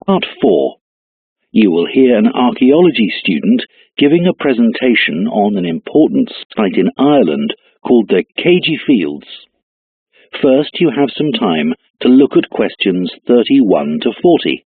Part 4. You will hear an archaeology student giving a presentation on an important site in Ireland called the KG Fields. First, you have some time to look at questions 31 to 40.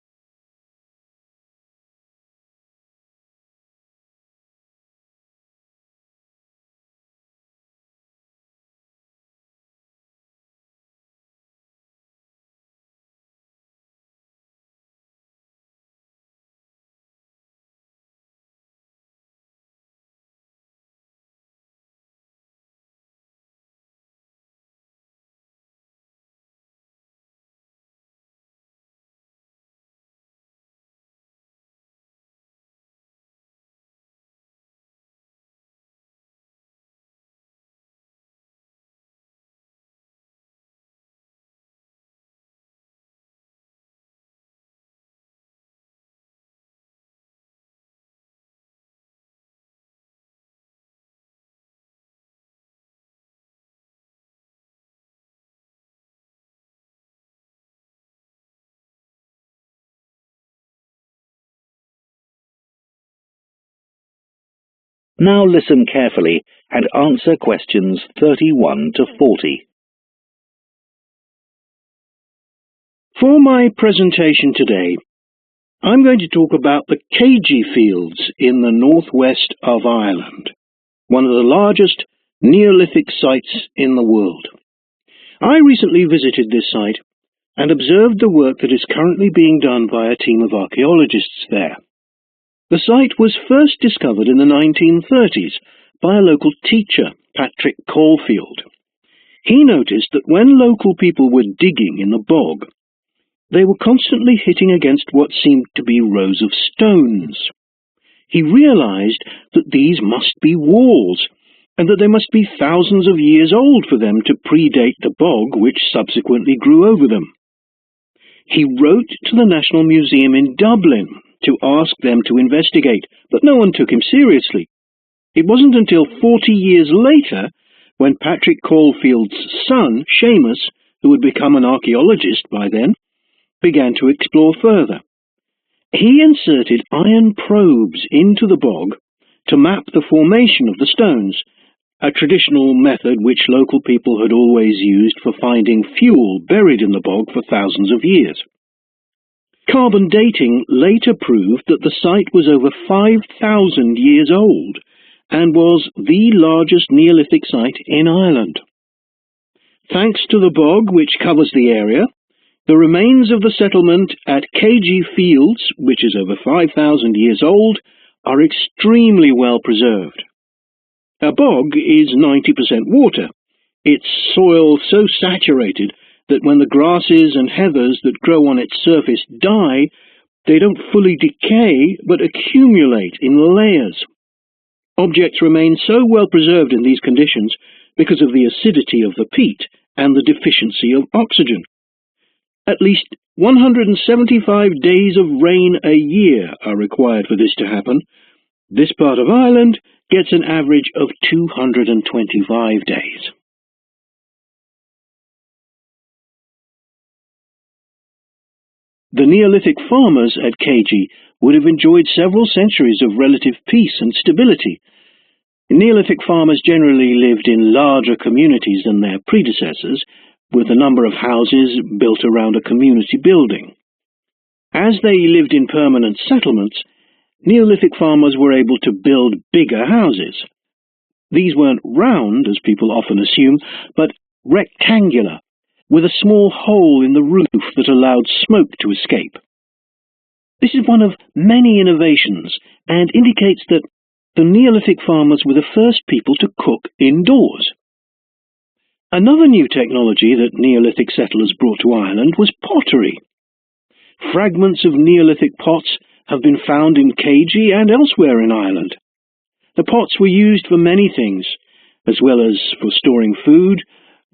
Now listen carefully and answer questions 31 to 40. For my presentation today, I'm going to talk about the KG Fields in the northwest of Ireland, one of the largest Neolithic sites in the world. I recently visited this site and observed the work that is currently being done by a team of archaeologists there. The site was first discovered in the 1930s by a local teacher, Patrick Caulfield. He noticed that when local people were digging in the bog, they were constantly hitting against what seemed to be rows of stones. He realized that these must be walls, and that they must be thousands of years old for them to predate the bog which subsequently grew over them. He wrote to the National Museum in Dublin to ask them to investigate, but no one took him seriously. It wasn't until 40 years later, when Patrick Caulfield's son, Seamus, who had become an archaeologist by then, began to explore further. He inserted iron probes into the bog to map the formation of the stones, a traditional method which local people had always used for finding fuel buried in the bog for thousands of years. Carbon dating later proved that the site was over 5,000 years old and was the largest Neolithic site in Ireland. Thanks to the bog which covers the area, the remains of the settlement at KG Fields, which is over 5,000 years old, are extremely well preserved. A bog is 90% water, its soil so saturated that when the grasses and heathers that grow on its surface die, they don't fully decay but accumulate in layers. Objects remain so well preserved in these conditions because of the acidity of the peat and the deficiency of oxygen. At least 175 days of rain a year are required for this to happen. This part of Ireland gets an average of 225 days. The Neolithic farmers at KG would have enjoyed several centuries of relative peace and stability. Neolithic farmers generally lived in larger communities than their predecessors, with a number of houses built around a community building. As they lived in permanent settlements, Neolithic farmers were able to build bigger houses. These weren't round, as people often assume, but rectangular, with a small hole in the roof that allowed smoke to escape. This is one of many innovations and indicates that the Neolithic farmers were the first people to cook indoors. Another new technology that Neolithic settlers brought to Ireland was pottery. Fragments of Neolithic pots have been found in KG and elsewhere in Ireland. The pots were used for many things, as well as for storing food.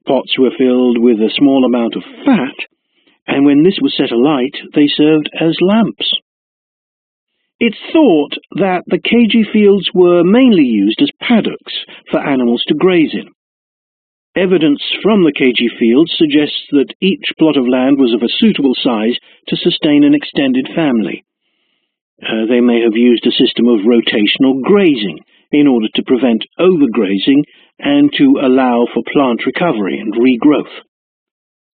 Pots were filled with a small amount of fat, and when this was set alight, they served as lamps. It's thought that the KG Fields were mainly used as paddocks for animals to graze in. Evidence from the KG fields suggests that each plot of land was of a suitable size to sustain an extended family. They may have used a system of rotational grazing in order to prevent overgrazing and to allow for plant recovery and regrowth.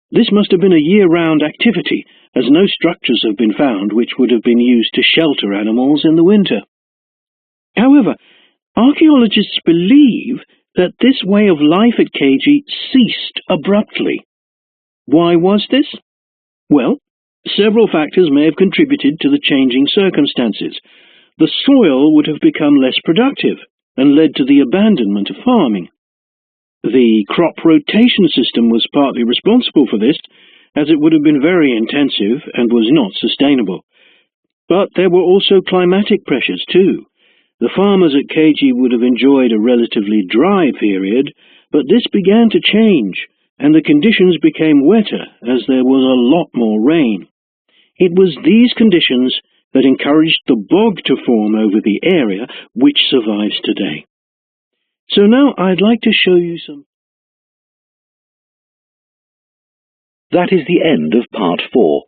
This must have been a year-round activity, as no structures have been found which would have been used to shelter animals in the winter. However, archaeologists believe that this way of life at KG ceased abruptly. Why was this? Well, several factors may have contributed to the changing circumstances. The soil would have become less productive and led to the abandonment of farming. The crop rotation system was partly responsible for this, as it would have been very intensive and was not sustainable. But there were also climatic pressures too. The farmers at KG would have enjoyed a relatively dry period, but this began to change, and the conditions became wetter as there was a lot more rain. It was these conditions that encouraged the bog to form over the area, which survives today. So now I'd like to show you some. That is the end of Part 4.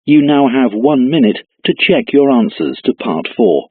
You now have 1 minute to check your answers to Part 4.